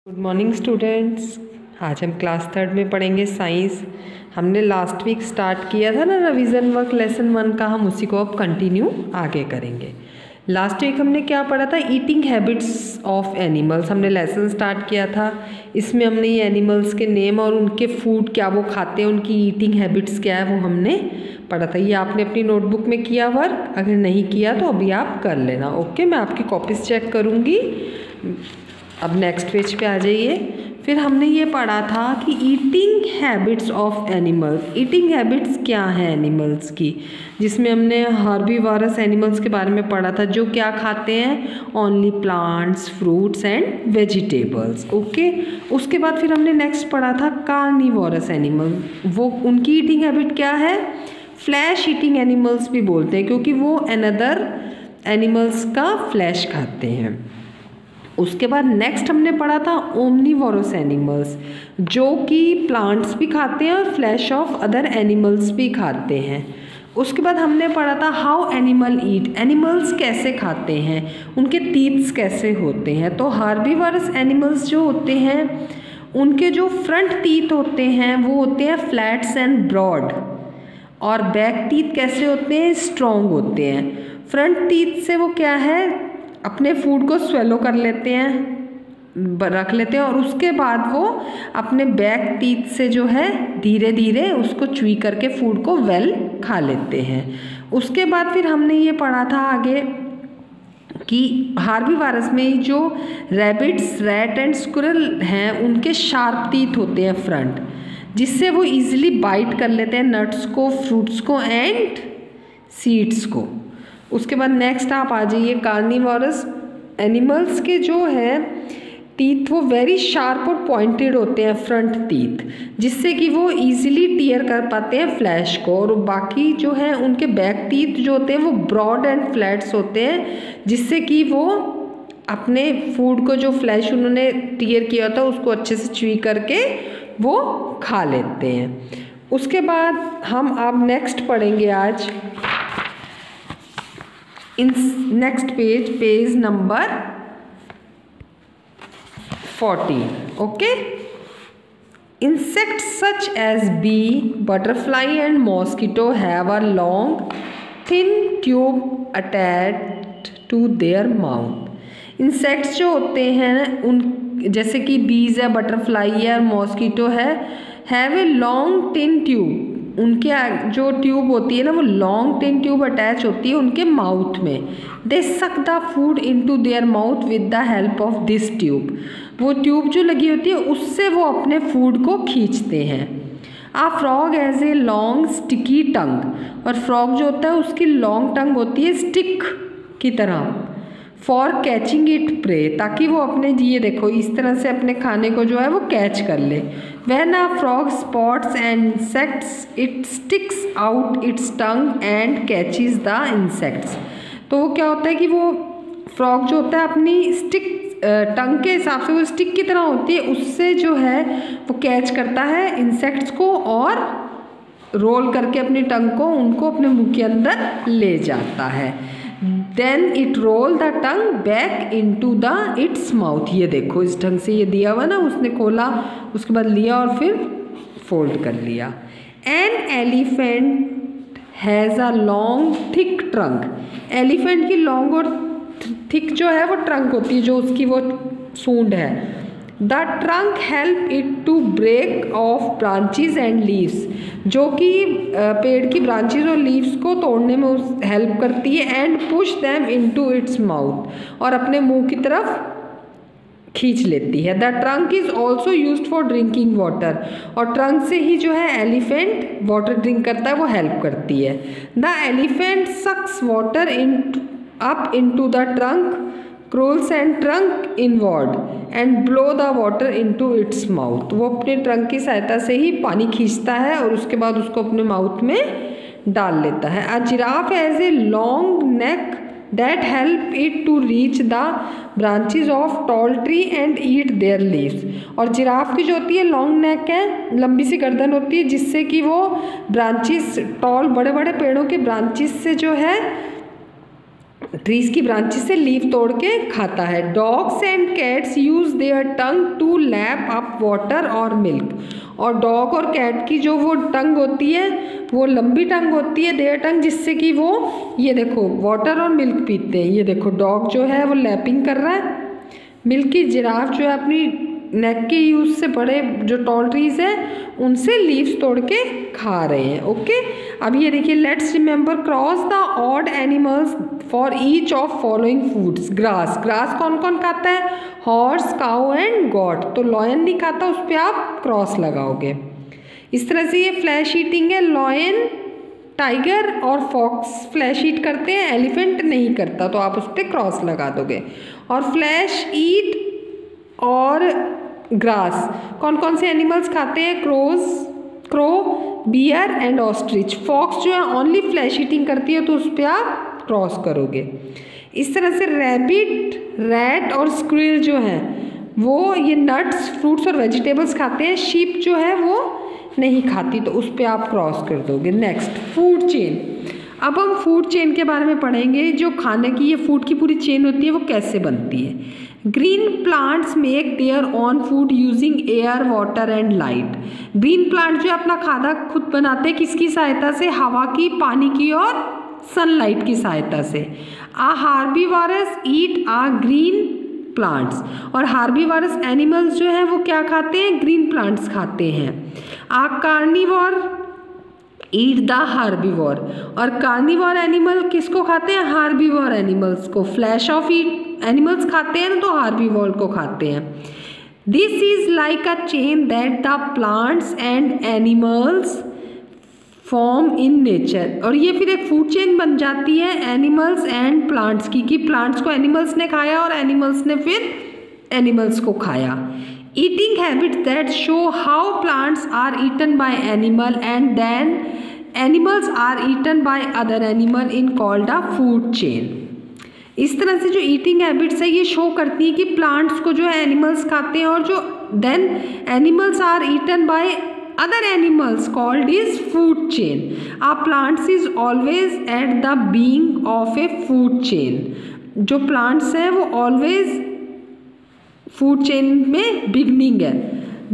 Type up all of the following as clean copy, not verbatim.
Good morning students. आज हम class third में पढ़ेंगे साइंस। हमने लास्ट वीक स्टार्ट किया था ना रिवीजन वर्क लेसन 1 का, हम उसी को अब कंटिन्यू आगे करेंगे। लास्ट वीक हमने क्या पढ़ा था? ईटिंग हैबिट्स ऑफ एनिमल्स हमने लेसन स्टार्ट किया था। इसमें हमने ये एनिमल्स के नेम और उनके फूड क्या वो खाते हैं, उनकी ईटिंग हैबिट्स क्या है वो हमने पढ़ा था। ये आपने अपनी नोटबुक में किया वर्क, अगर नहीं किया तो अभी आप कर लेना। ओके, मैं आपकी कॉपीज चेक करूँगी। अब नेक्स्ट पेज पे आ जाइए। फिर हमने ये पढ़ा था कि eating habits of animals. Eating habits क्या हैं एनिमल्स की, जिसमें हमने हर्बीवोरस एनिमल्स के बारे में पढ़ा था, जो क्या खाते हैं? Only plants, fruits and vegetables. Okay, उसके बाद फिर हमने नेक्स्ट पढ़ा था कार्निवोरस एनिमल। वो उनकी ईटिंग हैबिट क्या है? फ्लैश ईटिंग एनिमल्स भी बोलते हैं, क्योंकि वो अनदर एनिमल्स का फ्लैश खाते हैं। उसके बाद नेक्स्ट हमने पढ़ा था ओमनीवोरस एनिमल्स, जो कि प्लांट्स भी खाते हैं और फ्लैश ऑफ अदर एनिमल्स भी खाते हैं। उसके बाद हमने पढ़ा था हाउ एनिमल ईट, एनिमल्स कैसे खाते हैं, उनके टीथ्स कैसे होते हैं। तो हर्बीवोरस एनिमल्स जो होते हैं उनके जो फ्रंट टीथ होते हैं वो होते हैं फ्लैट्स एंड ब्रॉड, और बैक टीथ कैसे होते हैं? स्ट्रॉन्ग होते हैं। फ्रंट टीथ से वो क्या है, अपने फूड को स्वेलो कर लेते हैं, रख लेते हैं, और उसके बाद वो अपने बैक टीथ से जो है धीरे धीरे उसको च्वी करके फूड को वेल खा लेते हैं। उसके बाद फिर हमने ये पढ़ा था आगे कि हार्बीवोरस में जो रैबिट्स, रैट एंड स्क्विरल हैं उनके शार्प टीथ होते हैं फ्रंट, जिससे वो इजीली बाइट कर लेते हैं नट्स को, फ्रूट्स को एंड सीड्स को। उसके बाद नेक्स्ट आप आ जाइए कार्निवोरस एनिमल्स के जो है टीथ वो वेरी शार्प और पॉइंटेड होते हैं फ्रंट टीथ, जिससे कि वो इजीली टीयर कर पाते हैं फ्लैश को। और बाकी जो है उनके बैक टीथ जो होते हैं वो ब्रॉड एंड फ्लैट्स होते हैं, जिससे कि वो अपने फूड को जो फ्लैश उन्होंने टीयर किया था उसको अच्छे से च्वी करके वो खा लेते हैं। उसके बाद हम अब नेक्स्ट पढ़ेंगे आज in next page number 40। Okay, insects such as bee, butterfly and mosquito have a long thin tube attached to their mouth। Insects जो होते हैं उन जैसे कि बीज है, बटरफ्लाई है और मॉस्किटो है, have a long tin tube. उनके जो ट्यूब होती है ना वो लॉन्ग टिन ट्यूब अटैच होती है उनके माउथ में। दे suck the food into their mouth with the help of this tube. वो ट्यूब जो लगी होती है उससे वो अपने फूड को खींचते हैं। A frog has a long sticky tongue, और फ्रॉग जो होता है उसकी लॉन्ग टंग होती है स्टिक की तरह, फॉर कैचिंग इट प्रे, ताकि वो अपने ये देखो इस तरह से अपने खाने को जो है वो कैच कर ले। When a frog spots and insects it sticks out it's tongue and catches the insects. तो वो क्या होता है कि वो फ्रॉग जो होता है अपनी स्टिक टंग के हिसाब से वो स्टिक की तरह होती है, उससे जो है वो कैच करता है इंसेक्ट्स को और रोल करके अपनी टंग को उनको अपने मुंह के अंदर ले जाता है। Then it roll the tongue back into the it's mouth. ये देखो इस ढंग से ये दिया हुआ ना, उसने खोला उसके बाद लिया और फिर फोल्ड कर लिया। An elephant has a long thick trunk. Elephant की लॉन्ग और थिक जो है वो ट्रंक होती है, जो उसकी वो सूंड है। The trunk help it to break off branches and leaves, जो कि पेड़ की ब्रांचेज और लीव्स को तोड़ने में हेल्प करती है। And push them into its mouth, और अपने मुंह की तरफ खींच लेती है। The trunk is also used for drinking water, और ट्रंक से ही जो है एलिफेंट वाटर ड्रिंक करता है, वो हेल्प करती है। The elephant sucks water up into the trunk, crawls and trunk inward and blow the water into its mouth। वो अपने ट्रंक की सहायता से ही पानी खींचता है और उसके बाद उसको अपने माउथ में डाल लेता है। A giraffe has a long neck that help it to reach the branches of tall tree and eat their leaves। और जिराफ की जो होती है लॉन्ग नेक है, लंबी सी गर्दन होती है, जिससे कि वो ब्रांचेस, टॉल बड़े बड़े पेड़ों के ब्रांचेस से जो है ट्रीज की ब्रांचेस से लीफ तोड़ के खाता है। Dogs and cats use their tongue to lap up water और मिल्क। और डॉग और कैट की जो वो टंग होती है वो लंबी टंग होती है, देयर टंग, जिससे कि वो ये देखो वाटर और मिल्क पीते हैं। ये देखो डॉग जो है वो लैपिंग कर रहा है, मिल्क की जिराफ जो है अपनी नेक के यूज से बड़े जो टॉल ट्रीज हैं उनसे लीव्स तोड़ के खा रहे हैं। ओके, अब ये देखिए, let's remember cross the odd animals for each of following foods. Grass, grass कौन कौन खाता है? Horse, cow and got. तो लॉयन नहीं खाता, उस पर आप क्रॉस लगाओगे। इस तरह से ये फ्लैश ईटिंग है। लॉयन, टाइगर और फॉक्स फ्लैश ईट करते हैं, एलिफेंट नहीं करता, तो आप उस पर क्रॉस लगा दोगे। और फ्लैश ईट और ग्रास कौन कौन से एनिमल्स खाते हैं? Crow, bear and ostrich. Fox जो है ओनली फ्लैश ईटिंग करती है, तो उस पर आप क्रॉस करोगे। इस तरह से रैबिट, रैट और स्क्विरल जो हैं वो ये नट्स, फ्रूट्स और वेजिटेबल्स खाते हैं। शीप जो है वो नहीं खाती, तो उस पर आप क्रॉस कर दोगे। Next, food chain. अब हम फूड चेन के बारे में पढ़ेंगे। जो खाने की ये फूड की पूरी चेन होती है वो कैसे बनती है। Green plants make their own food using air, water and light. Green plant जो अपना खाना खुद बनाते हैं, किसकी सहायता से? हवा की, पानी की और सनलाइट की सहायता से। आ हार्बीवोरस ईट आ ग्रीन प्लांट्स। और हार्बीवोरस एनिमल्स जो हैं वो क्या खाते हैं? ग्रीन प्लांट्स खाते हैं। आ कार्निवोर ईट द हार्बीवोर। और कार्निवोर एनिमल किसको खाते हैं? हार्बीवोर एनिमल्स को। फ्लैश ऑफ ईट एनिमल्स खाते हैं तो हार्बीवोर को खाते हैं। This is like a chain that the plants and animals form in nature. और ये फिर एक फूड चेन बन जाती है एनिमल्स एंड प्लांट्स की, कि प्लांट्स को एनिमल्स ने खाया और एनिमल्स ने फिर एनिमल्स को खाया। Eating habits that show how plants are eaten by animal and then animals are eaten by other animal in called a food chain. इस तरह से जो ईटिंग हैबिट्स है ये शो करती है कि प्लांट्स को जो है एनिमल्स खाते हैं और जो then animals are eaten by other animals called is food chain. A plants is always at the being of a food chain. जो प्लांट्स हैं वो ऑलवेज फूड चेन में बिगनिंग है।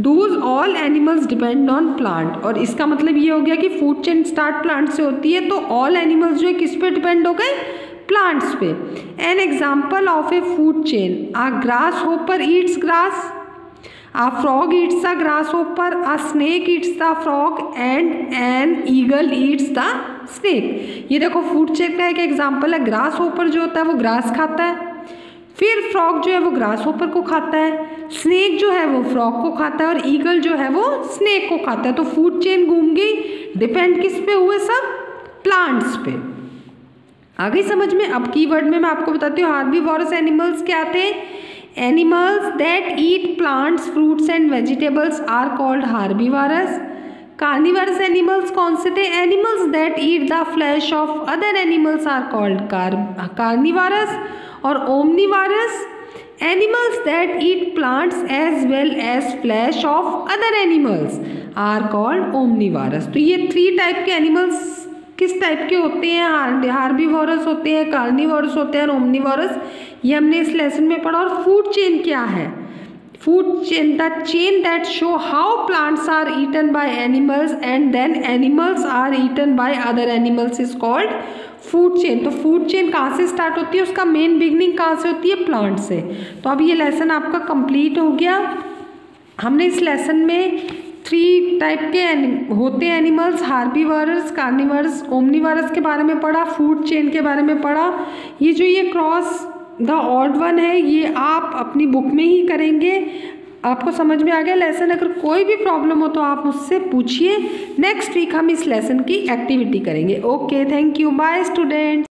Does all animals depend on plant. और इसका मतलब ये हो गया कि फूड चेन स्टार्ट प्लांट से होती है, तो ऑल एनिमल्स जो है किस पे डिपेंड हो गए? प्लांट्स पे। An example of a food chain, a grasshopper eats grass, a frog eats the grasshopper, a snake eats the frog and an eagle eats the snake. ये देखो food chain का एक example है। Grass hopper जो होता है वो grass खाता है, फिर फ्रॉग जो है वो ग्रास होपर को खाता है, स्नेक जो है वो फ्रॉग को खाता है और ईगल जो है वो स्नेक को खाता है। तो फूड चेन घूम गई, डिपेंड किस पे हुए? सब प्लांट्स पे। आगे समझ में। अब कीवर्ड में मैं आपको बताती हूँ हार्बीवोरस एनिमल्स क्या थे। Animals that eat plants, fruits and vegetables are called herbivorous. Carnivorous animals कौन से थे? Animals that eat the flesh of other animals are called carnivorous. और omnivorous animals that eat plants as well as flesh of other animals are called omnivorous. तो ये 3 type के animals किस type के होते हैं? हार्बीवोरस होते हैं, कार्निवोरस होते हैं और ओमनिवरस। ये हमने इस लेसन में पढ़ा। और फूड चेन क्या है? Food chain, the chain that show how plants are eaten by animals and then animals are eaten by other animals is called food chain. तो फूड चेन कहाँ से स्टार्ट होती है? उसका मेन बिगनिंग कहाँ से होती है? प्लांट से। तो अब ये लेसन आपका कंप्लीट हो गया। हमने इस लेसन में 3 टाइप के होते हैं एनिमल्स, हार्बीवोरस, कार्निवरस, ओमनिवरस के बारे में पढ़ा, फूड चेन के बारे में पढ़ा। ये जो ये क्रॉस द ऑड वन है ये आप अपनी बुक में ही करेंगे। आपको समझ में आ गया लेसन? अगर कोई भी प्रॉब्लम हो तो आप मुझसे पूछिए। नेक्स्ट वीक हम इस लेसन की एक्टिविटी करेंगे। Okay, thank you, bye students.